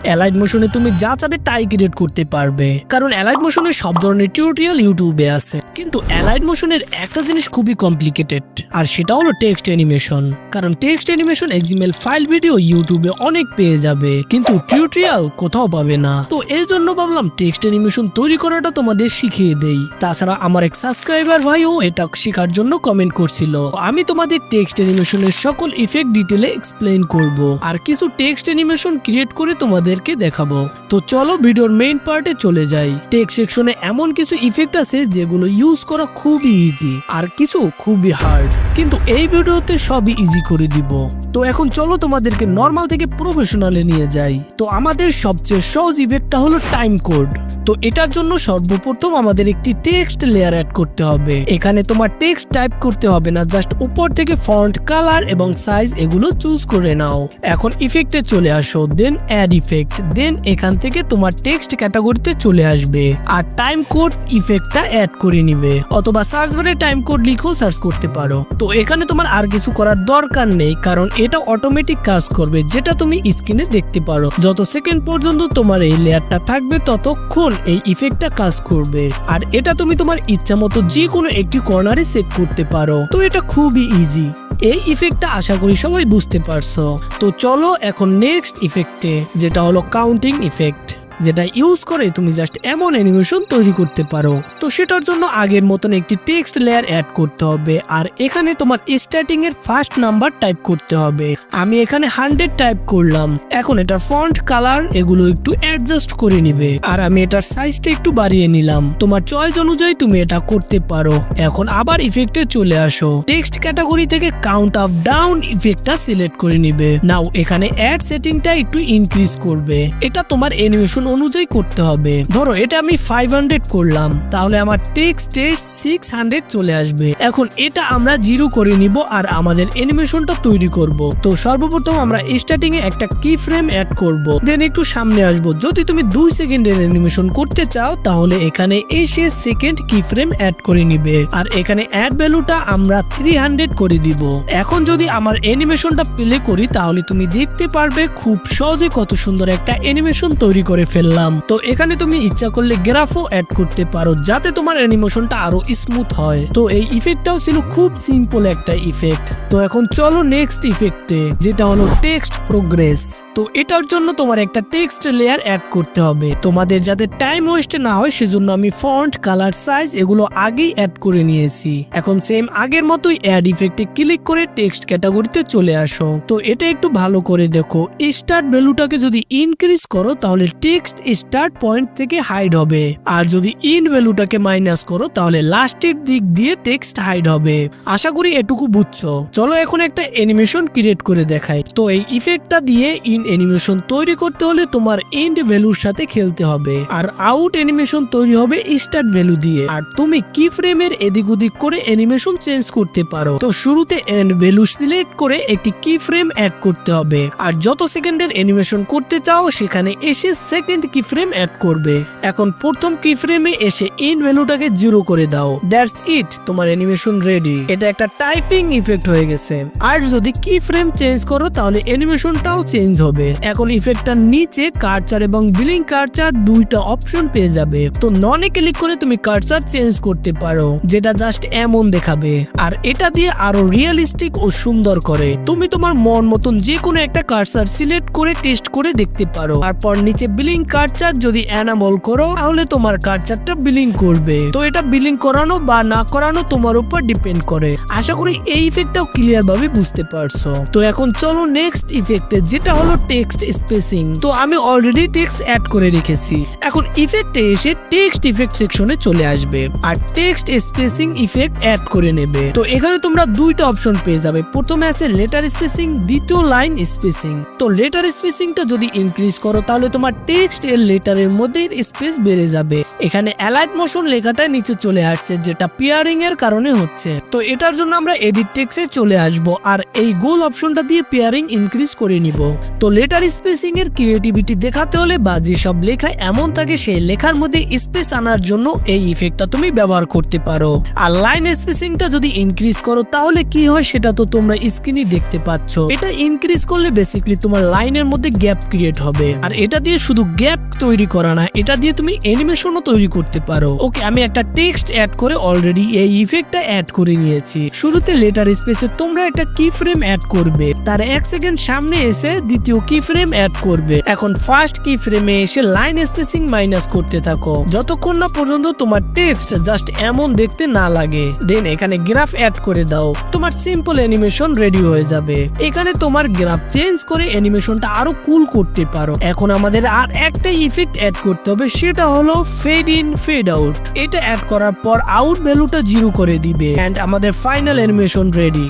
Allied মোশনে তুমি যা চাবে তাই ক্রিয়েট করতে পারবে, কারণ অ্যালাইট মোশনের সব ধরনের টিউটোরিয়াল ইউটিউবে আছে। কিন্তু অ্যালাইট মোশনের একটা জিনিস খুবই কমপ্লিকেটেড, আর সেটা হলো টেক্সট অ্যানিমেশন। কারণ text animation XML file video ইউটিউবে অনেক পেয়ে যাবে, কিন্তু টিউটোরিয়াল কোথাও পাবে না। তো এই জন্য ভাবলাম টেক্সট অ্যানিমেশন তৈরি করাটা তোমাদের শিখিয়ে দেই। তাছাড়া আমার এক সাবস্ক্রাইবার ভাইও এটা শেখার জন্য কমেন্ট করছিল। আমি তোমাদের টেক্সট অ্যানিমেশনের সকল ইফেক্ট ডিটেলে এক্সপ্লেইন করব, আর কিছু টেক্সট অ্যানিমেশন ক্রিয়েট করে তোমাদেরকে দেখাবো। তো চলো ভিডিওর মেইন পার্টে চলে যাই। টেক্সট সেকশনে এমন কিছু ইফেক্ট আছে যেগুলো ইউজ করা খুবই ইজি, আর কিছু খুবই হার্ড, কিন্তু এই ভিডিওতে সবই ইজি করে দিব। তো এখন চলো তোমাদেরকে নর্মাল থেকে প্রফেশনালে নিয়ে যাই। তো আমাদের সবচেয়ে সহজ ইফেক্টটা হলো টাইম কোড। তো এটার জন্য সর্বপ্রথম আমাদের একটি টেক্সট লেয়ার অ্যাড করতে হবে। এখানে তোমার টেক্সট টাইপ করতে হবে না, জাস্ট উপর থেকে ফন্ট, কালার এবং সাইজ এগুলো চুজ করে নাও। এখন ইফেক্টে চলে আসো, দেন অ্যাড ইফেক্ট, দেন এখান থেকে তোমার টেক্সট ক্যাটাগরিতে চলে আসবে আর টাইম কোড ইফেক্টটা অ্যাড করে নিবে, অথবা সার্চ বারে টাইম কোড লিখেও সার্চ করতে পারো। তো এখানে তোমার আর কিছু করার দরকার নেই, কারণ এটা অটোমেটিক কাজ করবে, যেটা তুমি স্ক্রিনে দেখতে পারো। যত সেকেন্ড পর্যন্ত তোমার এই লেয়ারটা থাকবে ততক্ষণ এই ইফেক্টটা কাজ করবে, আর এটা তুমি তোমার ইচ্ছা মতো যে কোনো একটি কর্নারে সেট করতে পারো। তো এটা খুবই ইজি। এই ইফেক্টটা আশা করি সবাই বুঝতে পারছো। তো চলো এখন নেক্সট ইফেক্টে, যেটা হলো কাউন্টিং ইফেক্ট, যেটা ইউজ করে তুমি জাস্ট এমন অ্যানিমেশন তৈরি করতে পারো। তো সেটার জন্য আগের মতন একটি টেক্সট লেয়ার অ্যাড করতে হবে, আর এখানে তোমার স্টার্টিং এর ফার্স্ট নাম্বার টাইপ করতে হবে। আমি এখানে 100 টাইপ করলাম। এখন এটার ফন্ট, কালার এগুলো একটু অ্যাডজাস্ট করে নিবে, আর আমি এটার সাইজটা একটু বাড়িয়ে নিলাম। তোমার চয়েস অনুযায়ী তুমি এটা করতে পারো। এখন আবার ইফেক্টে চলে আসো, টেক্সট ক্যাটাগরি থেকে কাউন্ট আপ ডাউন ইফেক্টটা সিলেক্ট করে নিবে। নাও এখানে অ্যাড সেটিংটা একটু ইনক্রিজ করবে, এটা তোমার অ্যানিমেশন অনুযায়ী করতে হবে। ধরো এটা আমি 500 করলাম, তাহলে আমার টেক্সটে 600 চলে আসবে। এখন এটা আমরা 0 করে নিব আর আমাদের অ্যানিমেশনটা তৈরি করব। তো সর্বপ্রথম আমরা স্টার্টিং এ একটা কি ফ্রেম অ্যাড করব, দেন একটু সামনে আসব। যদি তুমি 2 সেকেন্ডের অ্যানিমেশন করতে চাও তাহলে এখানে এসে সেকেন্ড কি ফ্রেম অ্যাড করে নিবে, আর এখানে অ্যাড ভ্যালুটা আমরা 300 করে দিব। এখন যদি আমার অ্যানিমেশনটা প্লে করি তাহলে তুমি দেখতে পারবে খুব সহজে কত সুন্দর একটা অ্যানিমেশন তৈরি করে ফেললাম। তো এখানে তুমি ইচ্ছা করলে গ্রাফও অ্যাড করতে পারো, যাতে তোমার অ্যানিমেশনটা আরো স্মুথ হয়। তো এই ইফেক্টটাও ছিল খুব সিম্পল একটা ইফেক্ট। তো এখন চলো নেক্সট ইফেক্টে, যেটা হলো টেক্সট প্রোগ্রেস। তো এটার জন্য তোমার একটা টেক্সট লেয়ার অ্যাড করতে হবে। তোমাদের যাতে টাইম ওয়েস্ট না হয় সেজন্য আমি ফন্ট, কালার, সাইজ এগুলো আগেই অ্যাড করে নিয়েছি। এখন সেম আগের মতোই অ্যাড ইফেক্টে ক্লিক করে টেক্সট ক্যাটাগরিতে চলে আসো। তো এটা একটু ভালো করে দেখো, স্টার্ট ভ্যালুটাকে যদি ইনক্রিজ করো তাহলে টেক্সট স্টার্ট পয়েন্ট থেকে হাইড হবে, আর যদি ইন ভ্যালুটাকে মাইনাস করো তাহলে লাস্টের দিক দিয়ে টেক্সট হাইড হবে। আশা করি এটুকু বুঝছো। চলো এখন একটা অ্যানিমেশন ক্রিয়েট করে দেখাই। তো এই ইফেক্টটা দিয়ে ইন অ্যানিমেশন তৈরি করতে হলে তোমার এন্ড ভ্যালুর সাথে খেলতে হবে, আর আউট অ্যানিমেশন তৈরি হবে স্টার্ট ভ্যালু দিয়ে। আর তুমি কি ফ্রেমের এদিক ওদিক করে অ্যানিমেশন চেঞ্জ করতে পারো। তো শুরুতে এন্ড ভ্যালু সিলেক্ট করে একটি কি ফ্রেম অ্যাড করতে হবে, আর যত সেকেন্ডের অ্যানিমেশন করতে চাও সেখানে এসে সেকেন্ড কি ফ্রেম অ্যাড করবে। এখন প্রথম কি ফ্রেমে এসে ইন ভ্যালুটাকে 0 করে দাও। দ্যাটস ইট, তোমার অ্যানিমেশন রেডি। এটা একটা টাইপিং ইফেক্ট হয়ে গেছে। আর যদি কি ফ্রেম চেঞ্জ করো তাহলে অ্যানিমেশনটাও চেঞ্জ হবে। এখন ইফেক্টটার নিচে কার্সার এবং বিলিং কার্সার দুইটা অপশন পেয়ে যাবে। তো ননে ক্লিক করে তুমি কার্সার চেঞ্জ করতে পারো, যেটা জাস্ট এমন দেখাবে, আর এটা দিয়ে আরো রিয়েলিস্টিক ও সুন্দর করে। তুমি তোমার মন মতন যে কোনো একটা কার্সার সিলেক্ট করে টেস্ট করে দেখতে পারো। তারপর নিচে বিলিং কার্সার যদি এনাবল করো তাহলে তোমার কার্সারটা বিলিং করবে। তো এটা বিলিং করানো বা না করানো তোমার উপর ডিপেন্ড করে। আশা করি এই ইফেক্টটাও ক্লিয়ার ভাবে বুঝতে পারছো। তো এখন চলো নেক্সট ইফেক্টে, যেটা হলো টেক্সট স্পেসিং। তো আমি অলরেডি টেক্সট অ্যাড করে রেখেছি। এখন ইফেক্টে এসে টেক্সট ইফেক্ট সেকশনে চলে আসবে আর টেক্সট স্পেসিং ইফেক্ট অ্যাড করে নেবে। তো এখানে তোমরা দুইটা অপশন পেয়ে যাবে। প্রথমে আছে লেটার স্পেসিং, দ্বিতীয় লাইন স্পেসিং। তো লেটার স্পেসিংটা যদি ইনক্রিজ করো তাহলে তোমার টেক্সট টেক্সট এর লেটারের মধ্যে স্পেস বেড়ে যাবে। এখানে অ্যালাইট মোশন লেখাটা নিচে চলে আসছে, যেটা পেয়ারিং এর কারণে হচ্ছে। তো এটার জন্য আমরা এডিট টেক্সটে চলে আসব আর এই গোল অপশনটা দিয়ে পেয়ারিং ইনক্রিজ করে নিব। তো লেটার স্পেসিং এর ক্রিয়েটিভিটি দেখাতে হলে বা যেসব লেখা এমন থাকে সেই লেখার মধ্যে স্পেস আনার জন্য এই ইফেক্টটা তুমি ব্যবহার করতে পারো। আর লাইন স্পেসিংটা যদি ইনক্রিজ করো তাহলে কি হয় সেটা তো তোমরা স্ক্রিনে দেখতে পাচ্ছ। এটা ইনক্রিজ করলে বেসিক্যালি তোমার লাইনের মধ্যে গ্যাপ ক্রিয়েট হবে। আর এটা দিয়ে শুধু গ্যাপ তৈরি করা না, এটা দিয়ে তুমি অ্যানিমেশনও তৈরি করতে পারো। ওকে, আমি একটা টেক্সট অ্যাড করে অলরেডি এই ইফেক্টটা অ্যাড করে নিয়েছি। শুরুতে লেটার স্পেসে তোমরা একটা কি ফ্রেম অ্যাড করবে, তার 1 সেকেন্ড সামনে এসে দ্বিতীয় কি ফ্রেম অ্যাড করবে। এখন ফার্স্ট কি ফ্রেমে এসে লাইন স্পেসিং মাইনাস করতে থাকো যতক্ষণ না পর্যন্ত তোমার টেক্সট জাস্ট এমন দেখতে না লাগে। দেন এখানে গ্রাফ অ্যাড করে দাও, তোমার সিম্পল অ্যানিমেশন রেডি হয়ে যাবে। এখানে তোমার গ্রাফ চেঞ্জ করে অ্যানিমেশনটা আরো কুল করতে পারো। এখন আমাদের আর একটা ইফেক্ট অ্যাড করতে হবে, সেটা হলো ফেড ইন ফেড আউট। এটা অ্যাড করার পর আউট ভ্যালুটা 0 করে দিবে এন্ড আমাদের ফাইনাল অ্যানিমেশন রেডি।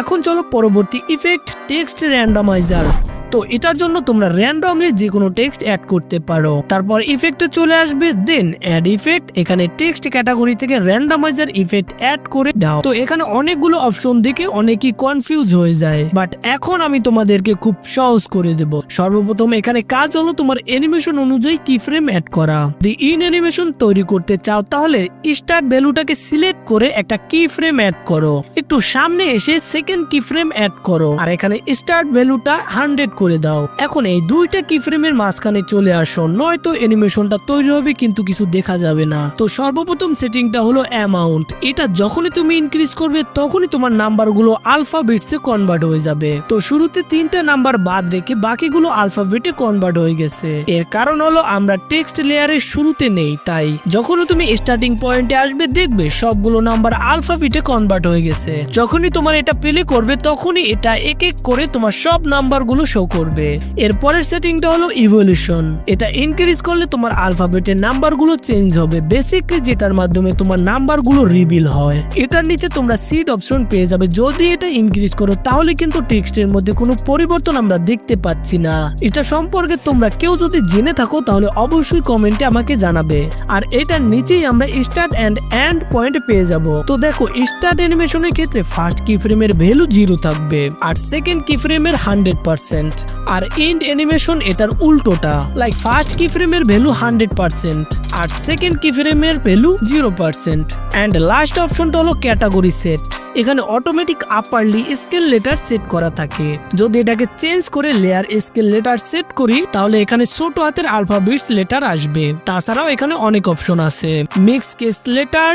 এখন চলো পরবর্তী ইফেক্ট, টেক্সট র্যান্ডমাইজার। তো এটার জন্য তোমরা র্যান্ডমলি যে কোনো টেক্সট অ্যাড করতে পারো। তারপর ইফেক্টে চলে আসবে, দেন অ্যাড ইফেক্ট। এখানে টেক্সট ক্যাটাগরি থেকে র্যান্ডমাইজার ইফেক্ট অ্যাড করে দাও। তো এখানে অনেকগুলো অপশন দেখে অনেকেই কনফিউজ হয়ে যায়, বাট এখন আমি তোমাদেরকে খুব সহজ করে দেব। সর্বপ্রথম এখানে কাজ হলো তোমার অ্যানিমেশন অনুযায়ী কি ফ্রেম অ্যাড করা। দি ইন অ্যানিমেশন তৈরি করতে চাও তাহলে স্টার্ট ভ্যালুটাকে সিলেক্ট করে একটা কি ফ্রেম অ্যাড করো, একটু সামনে এসে সেকেন্ড কি ফ্রেম অ্যাড করো আর এখানে স্টার্ট ভ্যালুটা 100 করে দাও। এখন এই দুইটা কি ফ্রেমের মাঝখানে চলে আসো, নয়তো অ্যানিমেশনটা তৈরি হবে কিন্তু কিছু দেখা যাবে না। তো সর্বপ্রথম সেটিংটা হলো অ্যামাউন্ট। এটা যখনই তুমি ইনক্রিজ করবে তখনই তোমার নাম্বারগুলো আলফাবেটসে কনভার্ট হয়ে যাবে। তো শুরুতে 3টা নাম্বার বাদ রেখে বাকিগুলো আলফাবেটে কনভার্ট হয়ে গেছে। এর কারণ হলো আমরা টেক্সট লেয়ারের শুরুতে নেই, তাই যখনই তুমি স্টার্টিং পয়েন্টে আসবে দেখবে সবগুলো নাম্বার আলফাবেটে কনভার্ট হয়ে গেছে। যখনই তোমার এটা প্লে করবে তখনই এটা এক এক করে তোমার সব নাম্বারগুলো শো করবে। এরপরের সেটিংটা হলো ইভলিউশন। এটা ইনক্রিজ করলে তোমার আলফাবেটের নাম্বারগুলো চেঞ্জ হবে, বেসিক্যালি যেটার মাধ্যমে তোমার নাম্বারগুলো রিভিল হয়। এটার নিচে তোমরা সিড অপশন পেয়ে যাবে। যদি এটা ইনক্রিজ করো তাহলে কিন্তু টেক্সটের মধ্যে কোনো পরিবর্তন আমরা দেখতে পাচ্ছি না। এটা সম্পর্কে তোমরা কেউ যদি জেনে থাকো তাহলে অবশ্যই কমেন্টে আমাকে জানাবে। আর এটার নিচেই আমরা স্টার্ট এন্ড এন্ড পয়েন্ট পেয়ে যাব। তো দেখো, স্টার্ট অ্যানিমেশনের ক্ষেত্রে ফার্স্ট কি ফ্রেমের ভ্যালু 0 থাকবে আর সেকেন্ড কি ফ্রেমের 100%। আর এন্ড অ্যানিমেশন এটার উল্টোটা, লাইক ফার্স্ট কি ফ্রেমের ভ্যালু 100% আর সেকেন্ড কি ফ্রেমের ভ্যালু 0%। এন্ড লাস্ট অপশনটা হলো ক্যাটাগরি সেট। এখানে অটোমেটিক আপারলি স্কেল লেটার সেট করা থাকে। যদি এটাকে চেঞ্জ করে লেয়ার স্কেল লেটার সেট করি তাহলে এখানে ছোট হাতের আলফাবেটস লেটার আসবে। তাছাড়াও এখানে অনেক অপশন আছে, mix case letter,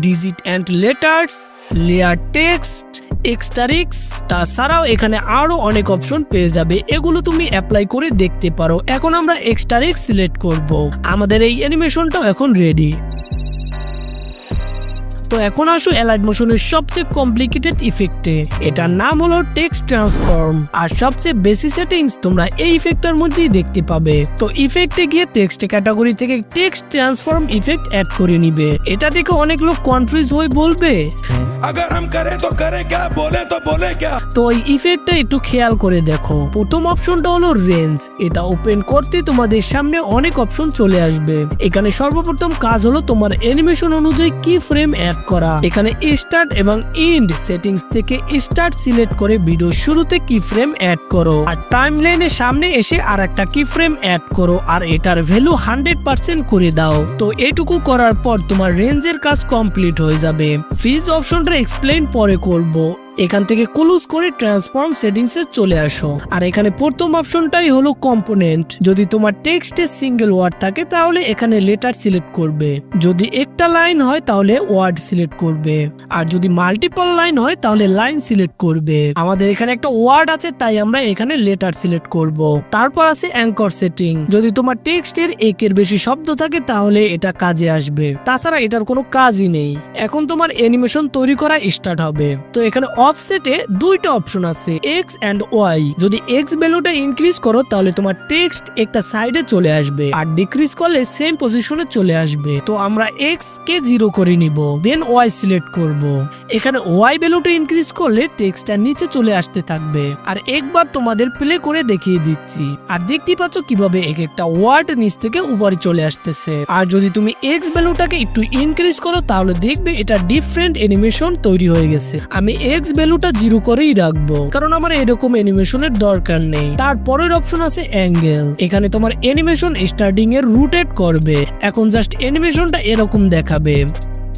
digit and letters, layer text, asterisks. তাছাড়াও এখানে আরো অনেক অপশন পেয়ে যাবে, এগুলো তুমি অ্যাপ্লাই করে দেখতে পারো। এখন আমরা এক্সটারিক্স সিলেক্ট করব। আমাদের এই অ্যানিমেশনটাও এখন রেডি। তো এখন আসো অ্যালাইট মোশনের সবচেয়ে কমপ্লিকেটেড ইফেক্টে। এটার নাম হলো টেক্সট ট্রান্সফর্ম। আর সবচেয়ে বেসিক সেটিংস তোমরা এই ইফেক্টটার মধ্যেই দেখতে পাবে। তো ইফেক্টে গিয়ে টেক্সট ক্যাটাগরি থেকে টেক্সট ট্রান্সফর্ম ইফেক্ট অ্যাড করে নিবে। এটা দেখে অনেক লোক কনফিউজ হয়ে বলবে তো এই ইফেক্টটা একটু খেয়াল করে দেখো। প্রথম অপশনটা হলো রেঞ্জ। এটা ওপেন করতে তোমাদের সামনে অনেক অপশন চলে আসবে। এখানে সর্বপ্রথম কাজ হলো তোমার অ্যানিমেশন অনুযায়ী কি ফ্রেম অ্যাড করা। এখানে স্টার্ট এবং এন্ড সেটিংস থেকে স্টার্ট সিলেক্ট করে ভিডিও শুরুতে কি ফ্রেম অ্যাড করো আর টাইমলাইনের সামনে এসে আর একটা কি ফ্রেম অ্যাড করো আর এটার ভ্যালু 100% করে দাও। তো এটুকু করার পর তোমার রেঞ্জের কাজ কমপ্লিট হয়ে যাবে। ফিজ অপশনটা এক্সপ্লেইন পরে করব। এখান থেকে ক্লোজ করে ট্রান্সফর্ম সেটিংসে চলে আসো। আর এখানে প্রথম অপশনটাই হলো কম্পোনেন্ট। যদি তোমার টেক্সটে সিঙ্গেল ওয়ার্ড থাকে তাহলে এখানে লেটার সিলেক্ট করবে, যদি একটা লাইন হয় তাহলে ওয়ার্ড সিলেক্ট করবে, আর যদি মাল্টিপল লাইন হয় তাহলে লাইন সিলেক্ট করবে। আমাদের এখানে একটা ওয়ার্ড আছে তাই আমরা এখানে লেটার সিলেক্ট করব। তারপর আছে অ্যাঙ্কর সেটিং। যদি তোমার টেক্সটের একের বেশি শব্দ থাকে তাহলে এটা কাজে আসবে, তাছাড়া এটার কোনো কাজই নেই। এখন তোমার অ্যানিমেশন তৈরি করা স্টার্ট হবে। তো এখানে অফসেটে দুইটা অপশন আছে, এক্স এন্ড ওয়াই। যদি এক্স ভ্যালুটা ইনক্রিজ করো তাহলে তোমার টেক্সট একটা সাইডে চলে আসবে, আর ডিক্রিজ করলে সেম পজিশনে চলে আসবে। তো আমরা এক্স কে 0 করে নিব, দেন ওয়াই সিলেক্ট করব। এখানে ওয়াই ভ্যালুটা ইনক্রিজ করলে টেক্সটটা নিচে চলে আসতে থাকবে। আর একবার তোমাদের প্লে করে দেখিয়ে দিচ্ছি, আর দেখতে পাচ্ছ কিভাবে এক একটা ওয়ার্ড নিচ থেকে উপরে চলে আসতেছে। আর যদি তুমি এক্স ভ্যালুটাকে একটু ইনক্রিজ করো তাহলে দেখবে এটা ডিফারেন্ট অ্যানিমেশন তৈরি হয়ে গেছে। আমি এক্স ভ্যালুটা 0 করেই রাখবো, কারণ আমার এরকম অ্যানিমেশনের দরকার নেই। তারপরের অপশন আছে অ্যাঙ্গেল। এখানে তোমার অ্যানিমেশন স্টার্টিং এর রোটেট করবে, এখন জাস্ট অ্যানিমেশনটা এরকম দেখাবে।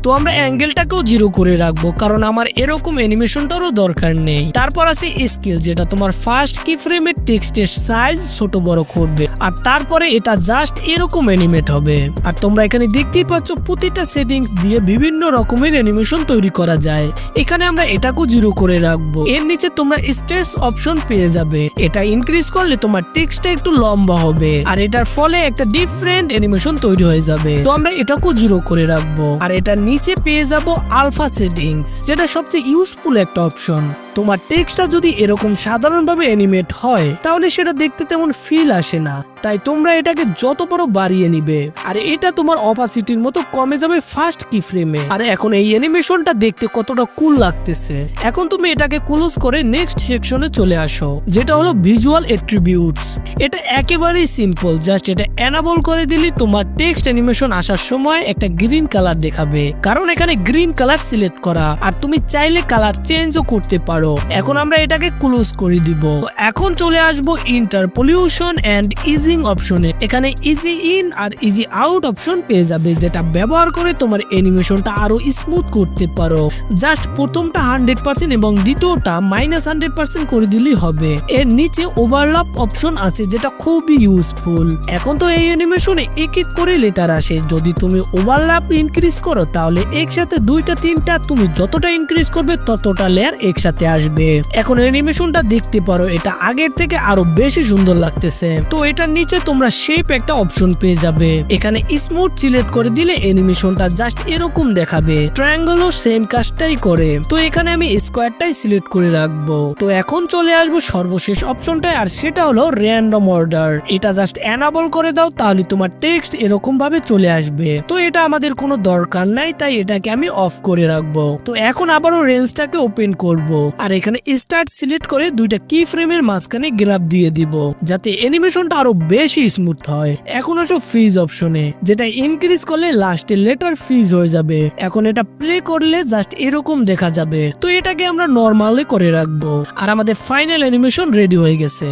তো আমরা অ্যাঙ্গেলটাকেও 0 করে রাখবো, কারণ আমার এরকম অ্যানিমেশনটারও দরকার নেই। তারপর আছে স্কেল, যেটা তোমার ফার্স্ট কি ফ্রেমের টেক্সটের সাইজ ছোট বড় করবে, আর তারপরে এটা জাস্ট এরকম অ্যানিমেট হবে। আর তোমরা এখানে দেখতেই পাচ্ছ প্রতিটা সেটিংস দিয়ে বিভিন্ন রকমের অ্যানিমেশন তৈরি করা যায়। এখানে আমরা এটাকেও 0 করে রাখবো। এর নিচে তোমরা স্টেজ অপশন পেয়ে যাবে, এটা ইনক্রিজ করলে তোমার টেক্সটটা একটু লম্বা হবে, আর এটার ফলে একটা ডিফারেন্ট অ্যানিমেশন তৈরি হয়ে যাবে। তো আমরা এটাকেও 0 করে রাখবো। আর এটা নিচে পেয়ে যাব আলফা সেটিংস, যেটা সবচেয়ে ইউজফুল একটা অপশন। তোমার টেক্সটটা যদি এরকম সাধারণভাবে অ্যানিমেট হয় তাহলে সেটা দেখতে তেমন ফিল আসে না, তাই তোমরা এটাকে যত বড় বাড়িয়ে নিবে। আর এটা তোমার অপাসিটির মতো কমে যাবে ফার্স্ট কি ফ্রেমে। আর এখন এই অ্যানিমেশনটা দেখতে কতটা কুল লাগতেছে। এখন তুমি এটাকে ক্লোজ করে নেক্সট সেকশনে চলে আসো, যেটা হলো ভিজুয়াল অ্যাট্রিবিউটস। এটা একেবারেই সিম্পল, জাস্ট এটা এনাবল করে দিলে তোমার টেক্সট অ্যানিমেশন আসার সময় একটা গ্রিন কালার দেখাবে, কারণ এখানে গ্রিন কালার সিলেক্ট করা। আর তুমি চাইলে কালার চেঞ্জও করতে পারো। এখন আমরা এটাকে ক্লোজ করে দিব। এখন চলে আসবো ইন্টারপোলিউশন এন্ড ইজিং অপশনে। এখানে ইজি ইন আর ইজি আউট অপশন পেয়ে যাবে, যেটা ব্যবহার করে তোমার অ্যানিমেশনটা আরো স্মুথ করতে পারো। জাস্ট প্রথমটা 100% এবং দ্বিতীয়টা -100% করে দিলেই হবে। এর নিচে ওভারল্যাপ অপশন আছে, যেটা খুবই ইউজফুল। এখন তো এই অ্যানিমেশনে এক এক করে লেটার আসে, যদি তুমি ওভারল্যাপ ইনক্রিজ করো তাহলে একসাথে 2টা 3টা, তুমি যতটা ইনক্রিজ করবে ততটা লেয়ার একসাথে আসবে। এখন অ্যানিমেশনটা দেখতে পারো, এটা আগের থেকে আরো বেশি সুন্দর লাগতেছে। তো এটার নিচে তোমরা শেপ একটা অপশন পেয়ে যাবে, এখানে স্মুথ সিলেক্ট করে দিলে অ্যানিমেশনটা জাস্ট এরকম দেখাবে। ট্রায়াঙ্গলও সেম কাজটাই করে। তো এখানে আমি স্কোয়ারটাই সিলেক্ট করে রাখবো। তো এখন চলে আসবো সর্বশেষ অপশনটায়, আর সেটা হলো র্যান্ডম অর্ডার। এটা জাস্ট এনাবল করে দাও, তাহলে তোমার টেক্সট এরকম ভাবে চলে আসবে। তো এটা আমাদের কোনো দরকার নাই, তাই এটাকে আমি অফ করে রাখবো। তো এখন আবারও রেঞ্জটাকে ওপেন করব, আর এখানে স্টার্ট সিলেক্ট করে 2টা কি ফ্রেমের মাঝখানে গ্রাফ দিয়ে দিব, যাতে অ্যানিমেশনটা আরো বেশি স্মুথ হয়। এখন আসো ফ্রিজ অপশনে, যেটা ইনক্রিজ করলে লাস্টে লেটার ফ্রিজ হয়ে যাবে। এখন এটা প্লে করলে জাস্ট এরকম দেখা যাবে। তো এটাকে আমরা নরমালি করে রাখবো, আর আমাদের ফাইনাল অ্যানিমেশন রেডি হয়ে গেছে।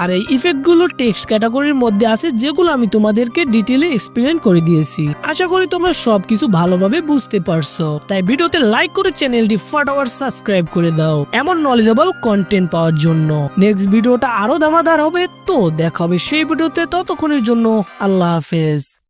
আর এই ইফেক্টগুলো টেক্সট ক্যাটাগরির মধ্যে আছে, যেগুলো আমি তোমাদেরকে ডিটেইলে এক্সপ্লেন করে দিয়েছি। আশা করি তোমরা সবকিছু ভালোভাবে বুঝতে পারছো। তাই ভিডিওতে লাইক করে চ্যানেলটি ফটাফট সাবস্ক্রাইব করে দাও এমন নলেজেবল কন্টেন্ট পাওয়ার জন্য। নেক্সট ভিডিওটা আরো দামাদার হবে, তো দেখা হবে সেই ভিডিওতে। ততক্ষণের জন্য আল্লাহ হাফেজ।